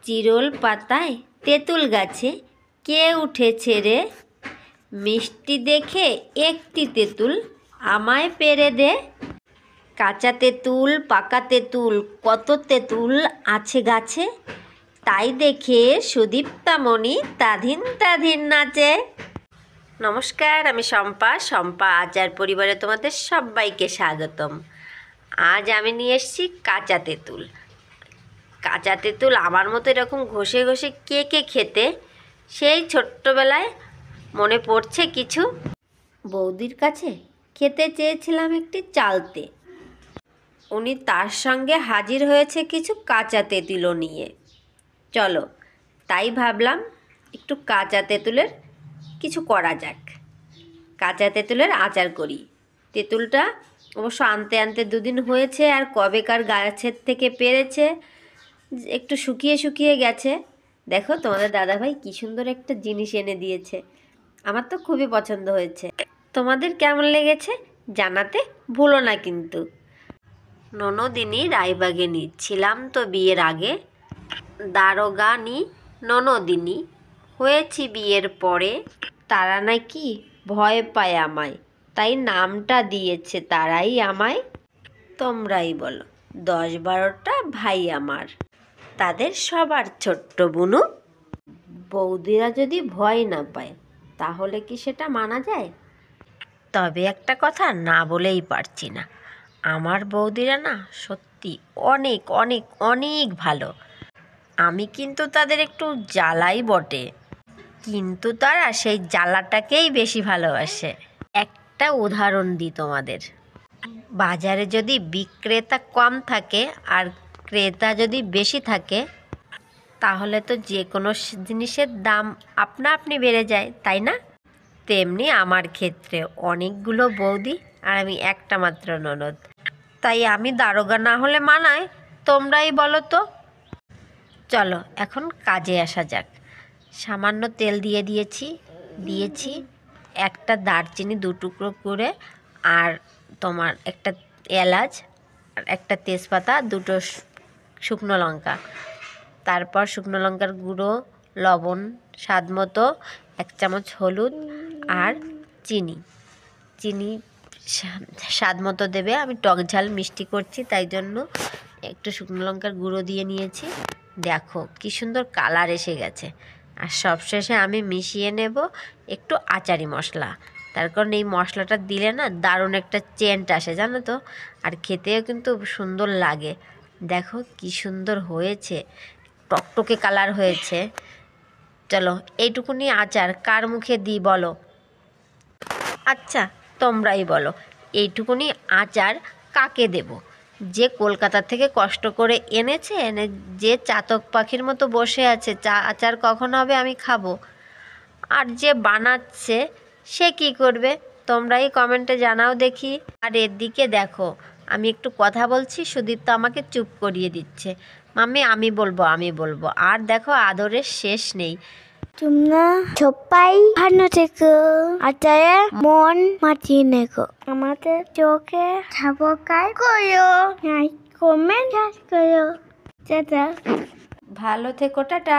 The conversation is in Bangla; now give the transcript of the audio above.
চিরল পাতায় তেঁতুল গাছে কে উঠেছে রে? মিষ্টি দেখে একটি তেঁতুল আমায় পেড়ে দে। কাঁচা তেঁতুল পাকা তেঁতুল কত তেঁতুল আছে গাছে, তাই দেখে সুদীপ্তামণি তাধিন তাধিন নাচে। নমস্কার, আমি শম্পা আচার পরিবারে তোমাদের সবাইকে স্বাগতম। আজ আমি নিয়ে এসেছি কাঁচা তেঁতুল। কাঁচা তেঁতুল আমার মতো এরকম ঘষে ঘষে কে কে খেতে? সেই ছোট্টবেলায় মনে পড়ছে কিছু। বৌদির কাছে খেতে চেয়েছিলাম একটি চালতে, উনি তার সঙ্গে হাজির হয়েছে কিছু কাঁচা তেঁতুলও নিয়ে। চলো, তাই ভাবলাম একটু কাঁচা তেঁতুলের কিছু করা যাক। কাঁচা তেঁতুলের আচার করি। তেঁতুলটা অবশ্য আনতে আনতে দুদিন হয়েছে, আর কবেকার গাছের থেকে পেরেছে, একটু শুকিয়ে শুকিয়ে গেছে। দেখো তোমাদের দাদাভাই কী সুন্দর একটা জিনিস এনে দিয়েছে, আমার তো খুবই পছন্দ হয়েছে। তোমাদের কেমন লেগেছে জানাতে ভুলো না কিন্তু। ননদিনী রায়বাগিনী ছিলাম তো বিয়ের আগে, দারোগানি ননদিনী হয়েছি বিয়ের পরে। তারা নাকি ভয় পায় আমায়, তাই নামটা দিয়েছে তারাই আমায়। তোমরাই বলো, 10-12টা ভাই আমার, তাদের সবার ছোট্ট বুনু। বৌদিরা যদি ভয় না পায় তাহলে কি সেটা মানা যায়? তবে একটা কথা না বলেই পারছি না, আমার বৌদিরা না সত্যি অনেক অনেক অনেক ভালো। আমি কিন্তু তাদের একটু জ্বালাই বটে, কিন্তু তারা সেই জ্বালাটাকেই বেশি ভালোবাসে। একটা উদাহরণ দিই তোমাদের। বাজারে যদি বিক্রেতা কম থাকে আর ক্রেতা যদি বেশি থাকে, তাহলে তো যে কোনো জিনিসের দাম আপনা আপনি বেড়ে যায়, তাই না? তেমনি আমার ক্ষেত্রে অনেকগুলো বৌদি আর আমি একটা মাত্র ননদ, তাই আমি দারোগা না হলে মানায়? তোমরাই বলো তো। চলো এখন কাজে আসা যাক। সামান্য তেল দিয়েছি একটা দারচিনি 2 টুকরো করে, আর তোমার একটা এলাচ আর একটা তেজপাতা, 2টো শুকনো লঙ্কা, তারপর শুকনো লঙ্কার গুঁড়ো, লবণ স্বাদ মতো, 1 চামচ হলুদ আর চিনি স্বাদ মতো দেবে। আমি টক ঝাল মিষ্টি করছি, তাই জন্য একটু শুকনো লঙ্কার গুঁড়ো দিয়ে নিয়েছি। দেখো কি সুন্দর কালার এসে গেছে। আর সবশেষে আমি মিশিয়ে নেব একটু আচারি মশলা, তার কারণ এই মশলাটা দিলে না দারুণ একটা সেন্ট আসে, জানো তো, আর খেতেও কিন্তু সুন্দর লাগে। দেখো কি সুন্দর হয়েছে, টকটকে কালার হয়েছে। চলো, এইটুকুনি আচার কার মুখে দিই বলো? আচ্ছা তোমরাই বলো, এইটুকুনি আচার কাকে দেব? যে কলকাতা থেকে কষ্ট করে এনেছে, যে চাতক পাখির মতো বসে আছে, আচার কখন হবে আমি খাবো, আর যে বানাচ্ছে সে কি করবে? তোমরাই কমেন্টে জানাও দেখি। আর এদিকে দেখো, আমি একটু কথা বলছি, সুদীপ তো আমাকে চুপ করিয়ে দিচ্ছে। মাম্মি আমি বলবো, আর দেখো আদরের শেষ নেই। তোমরা সবাই ভালো থেকো, আচারে মন মাতিয়ে নেকো, আমাদের চোখে সাবস্ক্রাইব করো, লাইক কমেন্ট করো। টাটা, ভালো থেকো, টাটা।